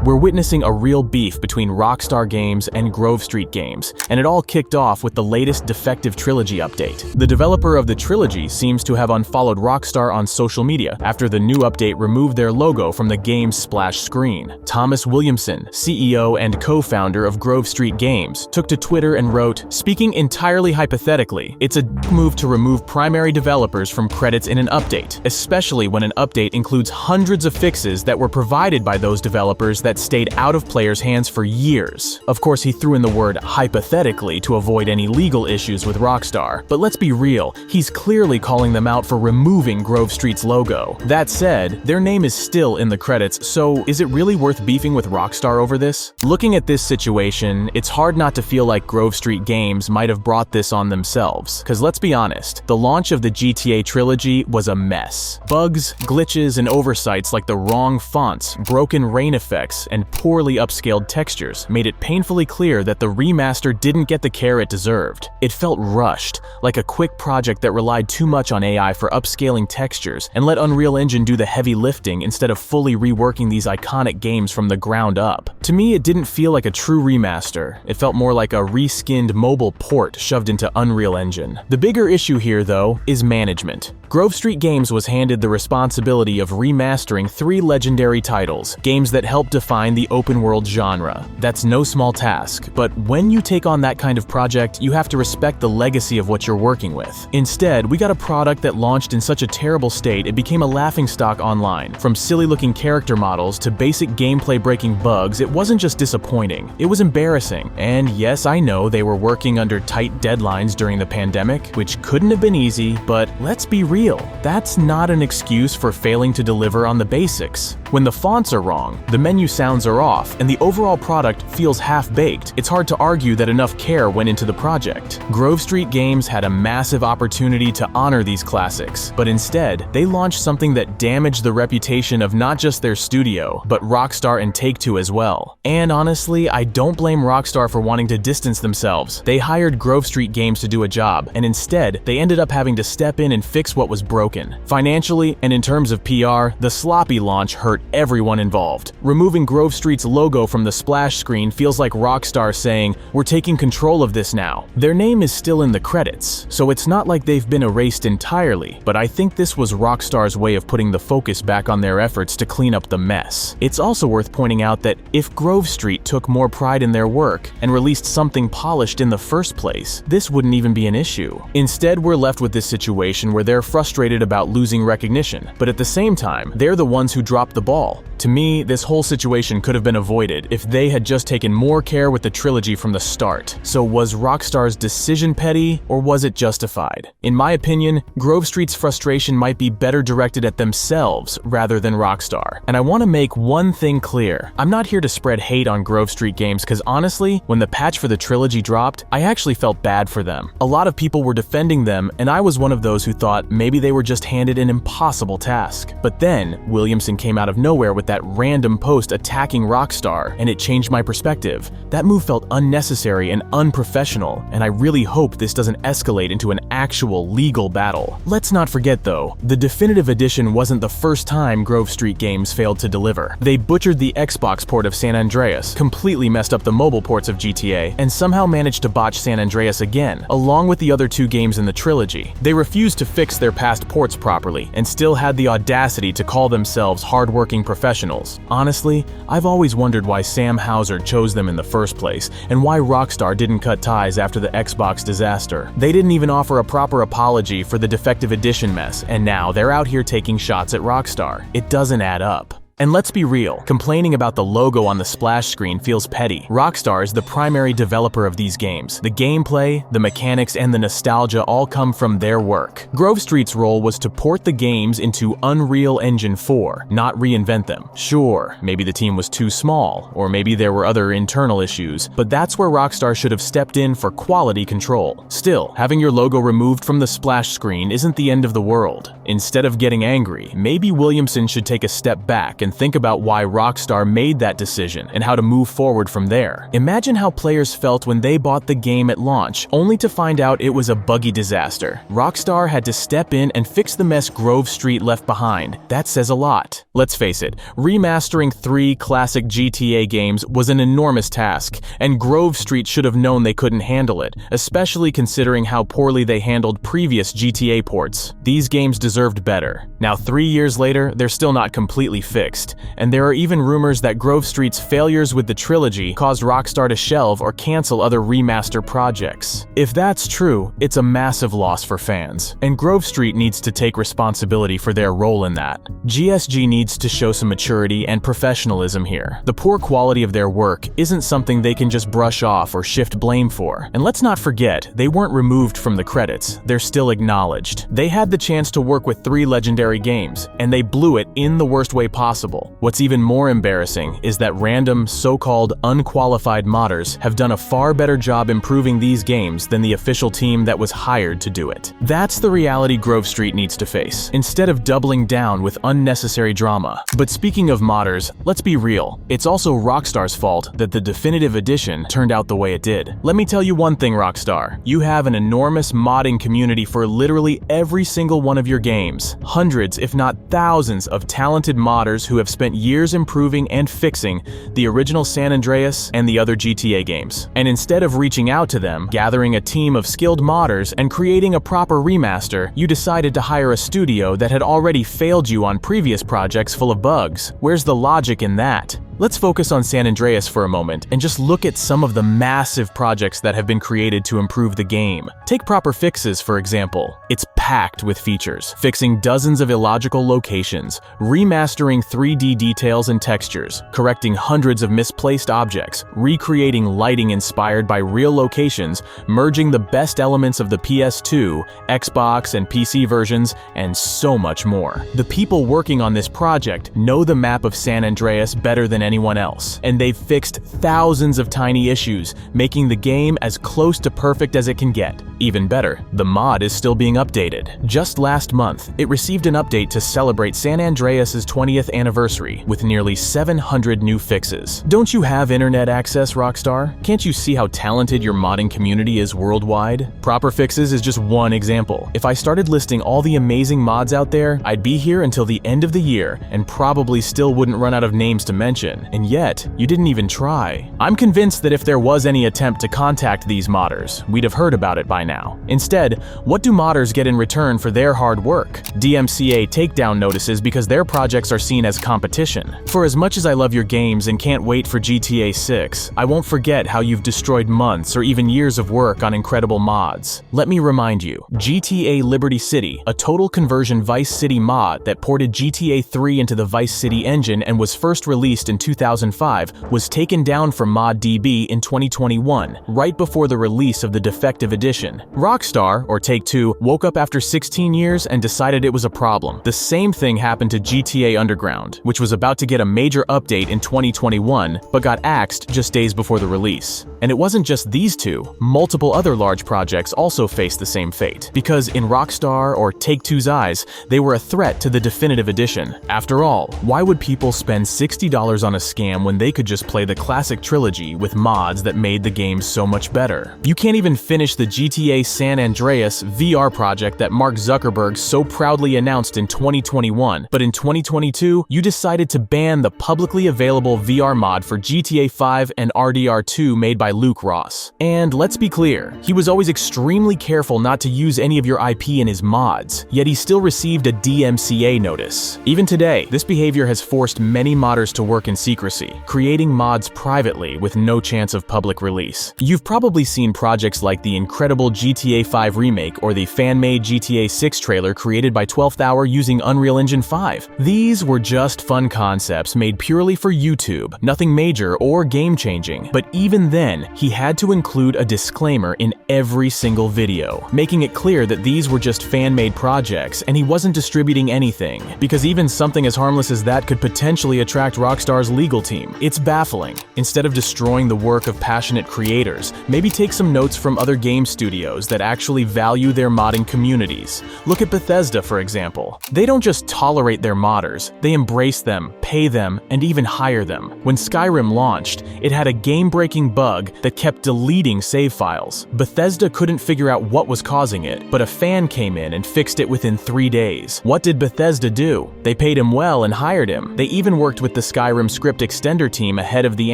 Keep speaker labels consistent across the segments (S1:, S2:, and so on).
S1: We're witnessing a real beef between Rockstar Games and Grove Street Games, and it all kicked off with the latest defective Trilogy update. The developer of the Trilogy seems to have unfollowed Rockstar on social media after the new update removed their logo from the game's splash screen. Thomas Williamson, CEO and co-founder of Grove Street Games, took to Twitter and wrote, "Speaking entirely hypothetically, it's a move to remove primary developers from credits in an update, especially when an update includes hundreds of fixes that were provided by those developers that stayed out of players' hands for years." Of course, he threw in the word hypothetically to avoid any legal issues with Rockstar, but let's be real, he's clearly calling them out for removing Grove Street's logo. That said, their name is still in the credits, so is it really worth beefing with Rockstar over this? Looking at this situation, it's hard not to feel like Grove Street Games might have brought this on themselves, cause let's be honest, the launch of the GTA Trilogy was a mess. Bugs, glitches, and oversights like the wrong fonts, broken rain effects, and poorly upscaled textures made it painfully clear that the remaster didn't get the care it deserved. It felt rushed, like a quick project that relied too much on AI for upscaling textures and let Unreal Engine do the heavy lifting instead of fully reworking these iconic games from the ground up. To me, it didn't feel like a true remaster. It felt more like a reskinned mobile port shoved into Unreal Engine. The bigger issue here, though, is management. Grove Street Games was handed the responsibility of remastering 3 legendary titles, games that help define the open-world genre. That's no small task, but when you take on that kind of project, you have to respect the legacy of what you're working with. Instead, we got a product that launched in such a terrible state it became a laughingstock online. From silly-looking character models to basic gameplay-breaking bugs, it wasn't just disappointing, it was embarrassing. And yes, I know they were working under tight deadlines during the pandemic, which couldn't have been easy, but let's be real. That's not an excuse for failing to deliver on the basics. When the fonts are wrong, the menu sounds are off, and the overall product feels half-baked, it's hard to argue that enough care went into the project. Grove Street Games had a massive opportunity to honor these classics, but instead, they launched something that damaged the reputation of not just their studio, but Rockstar and Take-Two as well. And honestly, I don't blame Rockstar for wanting to distance themselves. They hired Grove Street Games to do a job, and instead, they ended up having to step in and fix what was broken. Financially, and in terms of PR, the sloppy launch hurt everyone involved. Removing Grove Street's logo from the splash screen feels like Rockstar saying, "We're taking control of this now." Their name is still in the credits, so it's not like they've been erased entirely, but I think this was Rockstar's way of putting the focus back on their efforts to clean up the mess. It's also worth pointing out that if Grove Street took more pride in their work and released something polished in the first place, this wouldn't even be an issue. Instead, we're left with this situation where they're frustrated about losing recognition, but at the same time, they're the ones who dropped the ball. To me, this whole situation could have been avoided if they had just taken more care with the Trilogy from the start. So was Rockstar's decision petty, or was it justified? In my opinion, Grove Street's frustration might be better directed at themselves rather than Rockstar. And I want to make one thing clear. I'm not here to spread hate on Grove Street Games because honestly, when the patch for the Trilogy dropped, I actually felt bad for them. A lot of people were defending them, and I was one of those who thought maybe they were just handed an impossible task. But then, Williamson came out of nowhere with that random post attacking Rockstar, and it changed my perspective. That move felt unnecessary and unprofessional, and I really hope this doesn't escalate into an actual legal battle. Let's not forget though, the definitive edition wasn't the first time Grove Street Games failed to deliver. They butchered the Xbox port of San Andreas, completely messed up the mobile ports of GTA, and somehow managed to botch San Andreas again, along with the other 2 games in the Trilogy. They refused to fix their past ports properly, and still had the audacity to call themselves hardworking professionals. Honestly, I've always wondered why Sam Houser chose them in the first place, and why Rockstar didn't cut ties after the Xbox disaster. They didn't even offer a proper apology for the defective edition mess, and now they're out here taking shots at Rockstar. It doesn't add up. And let's be real, complaining about the logo on the splash screen feels petty. Rockstar is the primary developer of these games. The gameplay, the mechanics, and the nostalgia all come from their work. Grove Street's role was to port the games into Unreal Engine 4, not reinvent them. Sure, maybe the team was too small, or maybe there were other internal issues, but that's where Rockstar should have stepped in for quality control. Still, having your logo removed from the splash screen isn't the end of the world. Instead of getting angry, maybe Williamson should take a step back and and think about why Rockstar made that decision and how to move forward from there. Imagine how players felt when they bought the game at launch, only to find out it was a buggy disaster. Rockstar had to step in and fix the mess Grove Street left behind. That says a lot. Let's face it, remastering 3 classic GTA games was an enormous task, and Grove Street should have known they couldn't handle it, especially considering how poorly they handled previous GTA ports. These games deserved better. Now 3 years later, they're still not completely fixed, and there are even rumors that Grove Street's failures with the Trilogy caused Rockstar to shelve or cancel other remaster projects. If that's true, it's a massive loss for fans, and Grove Street needs to take responsibility for their role in that. GSG needs to show some maturity and professionalism here. The poor quality of their work isn't something they can just brush off or shift blame for. And let's not forget, they weren't removed from the credits, they're still acknowledged. They had the chance to work with 3 legendary games, and they blew it in the worst way possible. What's even more embarrassing is that random, so-called unqualified modders have done a far better job improving these games than the official team that was hired to do it. That's the reality Grove Street needs to face, instead of doubling down with unnecessary drama. But speaking of modders, let's be real, it's also Rockstar's fault that the definitive edition turned out the way it did. Let me tell you one thing, Rockstar. You have an enormous modding community for literally every single one of your games. Hundreds, if not thousands, of talented modders who have spent years improving and fixing the original San Andreas and the other GTA games. And instead of reaching out to them, gathering a team of skilled modders, and creating a proper remaster, you decided to hire a studio that had already failed you on previous projects full of bugs. Where's the logic in that? Let's focus on San Andreas for a moment and just look at some of the massive projects that have been created to improve the game. Take Proper Fixes, for example. It's packed with features, fixing dozens of illogical locations, remastering 3D details and textures, correcting hundreds of misplaced objects, recreating lighting inspired by real locations, merging the best elements of the PS2, Xbox, and PC versions, and so much more. The people working on this project know the map of San Andreas better than anyone else, and they've fixed thousands of tiny issues, making the game as close to perfect as it can get. Even better, the mod is still being updated. Just last month, it received an update to celebrate San Andreas' 20th anniversary with nearly 700 new fixes. Don't you have internet access, Rockstar? Can't you see how talented your modding community is worldwide? Proper Fixes is just one example. If I started listing all the amazing mods out there, I'd be here until the end of the year and probably still wouldn't run out of names to mention. And yet, you didn't even try. I'm convinced that if there was any attempt to contact these modders, we'd have heard about it by now. Instead, what do modders get in return for their hard work? DMCA takedown notices because their projects are seen as competition. For as much as I love your games and can't wait for GTA 6, I won't forget how you've destroyed months or even years of work on incredible mods. Let me remind you, GTA Liberty City, a total conversion Vice City mod that ported GTA 3 into the Vice City engine and was first released in 2005, was taken down from ModDB in 2021, right before the release of the defective edition. Rockstar, or Take-Two, woke up after 16 years and decided it was a problem. The same thing happened to GTA Underground, which was about to get a major update in 2021, but got axed just days before the release. And it wasn't just these two. Multiple other large projects also faced the same fate, because in Rockstar, or Take-Two's eyes, they were a threat to the definitive edition. After all, why would people spend $60 on a scam when they could just play the classic Trilogy with mods that made the game so much better? You can't even finish the GTA San Andreas VR project that Mark Zuckerberg so proudly announced in 2021, but in 2022, you decided to ban the publicly available VR mod for GTA 5 and RDR2 made by Luke Ross. And let's be clear, he was always extremely careful not to use any of your IP in his mods, yet he still received a DMCA notice. Even today, this behavior has forced many modders to work in secrecy, creating mods privately with no chance of public release. You've probably seen projects like the incredible GTA 5 remake or the fan-made GTA 6 trailer created by 12th Hour using Unreal Engine 5. These were just fun concepts made purely for YouTube, nothing major or game-changing. But even then, he had to include a disclaimer in every single video, making it clear that these were just fan-made projects and he wasn't distributing anything, because even something as harmless as that could potentially attract Rockstar's legal team. It's baffling. Instead of destroying the work of passionate creators, maybe take some notes from other game studios studios that actually value their modding communities. Look at Bethesda, for example. They don't just tolerate their modders, they embrace them, pay them, and even hire them. When Skyrim launched, it had a game-breaking bug that kept deleting save files. Bethesda couldn't figure out what was causing it, but a fan came in and fixed it within 3 days. What did Bethesda do? They paid him well and hired him. They even worked with the Skyrim script extender team ahead of the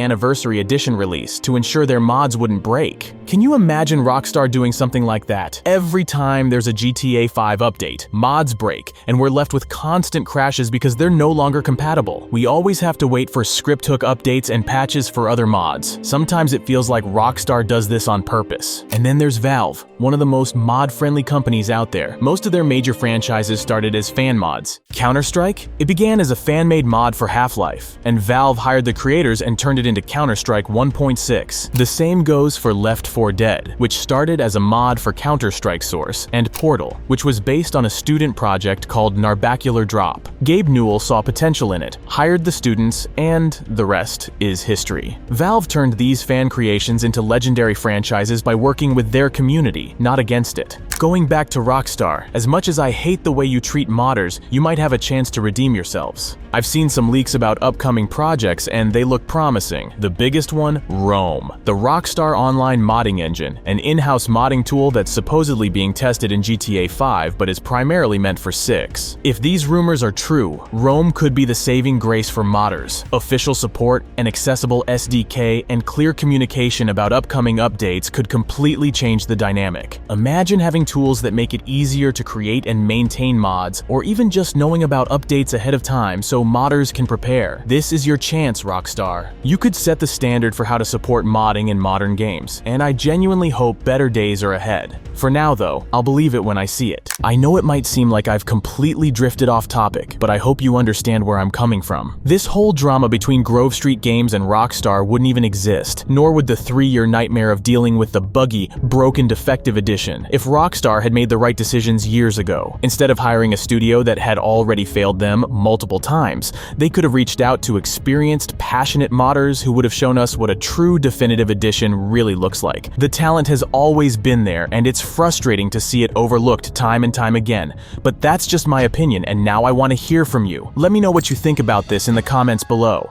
S1: Anniversary Edition release to ensure their mods wouldn't break. Can you imagine Rockstar doing something like that? Every time there's a GTA 5 update, mods break, and we're left with constant crashes because they're no longer compatible. We always have to wait for script hook updates and patches for other mods. Sometimes it feels like Rockstar does this on purpose. And then there's Valve, one of the most mod-friendly companies out there. Most of their major franchises started as fan mods. Counter-Strike? It began as a fan-made mod for Half-Life, and Valve hired the creators and turned it into Counter-Strike 1.6. The same goes for Left 4 Dead, which started as a mod for Counter-Strike Source, and Portal, which was based on a student project called Narbacular Drop. Gabe Newell saw potential in it, hired the students, and the rest is history. Valve turned these fan creations into legendary franchises by working with their community, not against it. Going back to Rockstar, as much as I hate the way you treat modders, you might have a chance to redeem yourselves. I've seen some leaks about upcoming projects and they look promising. The biggest one, Rome, the Rockstar Online modding engine, an in-house modding tool that's supposedly being tested in GTA 5 but is primarily meant for 6. If these rumors are true, Rome could be the saving grace for modders. Official support, an accessible SDK, and clear communication about upcoming updates could completely change the dynamic. Imagine having tools that make it easier to create and maintain mods, or even just knowing about updates ahead of time so modders can prepare. This is your chance, Rockstar. You could set the standard for how to support modding in modern games, and I genuinely hope better days are ahead. For now though, I'll believe it when I see it. I know it might seem like I've completely drifted off topic, but I hope you understand where I'm coming from. This whole drama between Grove Street Games and Rockstar wouldn't even exist, nor would the 3-year nightmare of dealing with the buggy, broken defective edition if Rockstar had made the right decisions years ago. Instead of hiring a studio that had already failed them multiple times, they could have reached out to experienced, passionate modders who would have shown us what a true definitive edition really looks like. The talent has always been there, and it's frustrating to see it overlooked time and time again. But that's just my opinion, and now I want to hear from you. Let me know what you think about this in the comments below.